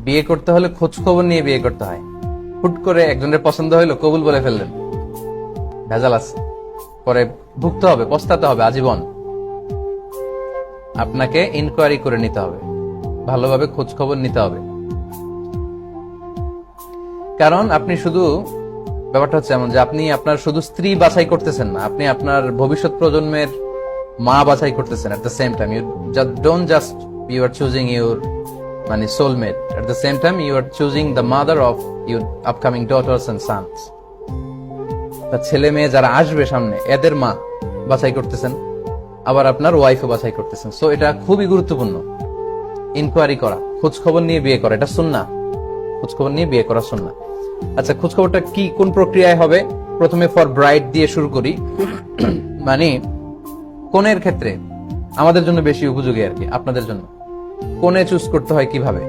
বিয়ে করতে হলে খোঁজ খবর নিয়ে বিয়ে করতে হয়। হুট করে একজনের পছন্দ হইলো, কবুল বলে ফেললেন, ভেজাল আছে, পরে ভুগতে হবে, পস্তাতে হবে আজীবন। আপনাকে ইনকোয়ারি করে নিতে হবে, ভালোভাবে খোঁজ খবর নিতে হবে। কারণ আপনি শুধু, ব্যাপারটা হচ্ছে এমন যে আপনি আপনার শুধু স্ত্রী বাছাই করতেছেন না, আপনি আপনার ভবিষ্যৎ প্রজন্মের মা বাছাই করতেছেন। At the same time you don't just you are choosing your মানে soulmate, at the same time you are choosing the mother of your upcoming daughters and sons. ছেলে মেয়ে যারা আসবে সামনে, এদের মা বাছাই করতেছেন, আবার আপনার ওয়াইফও বাছাই করতেছেন। সো এটা খুবই গুরুত্বপূর্ণ, ইনকোয়ারি করা, খোঁজ খবর নিয়ে বিয়ে করা, এটা সুন্নাহ। খোঁজ খবর নিয়ে বিয়ে করা সুন্নাহ। আচ্ছা, খোঁজ খবরটা কি, কোন প্রক্রিয়ায় হবে? প্রথমে ফর ব্রাইড দিয়ে শুরু করি। মানে কনের ক্ষেত্রে আমাদের জন্য বেশি উপযোগী আর কি, আপনাদের জন্য। কনে চুজ করতে হয় কিভাবে?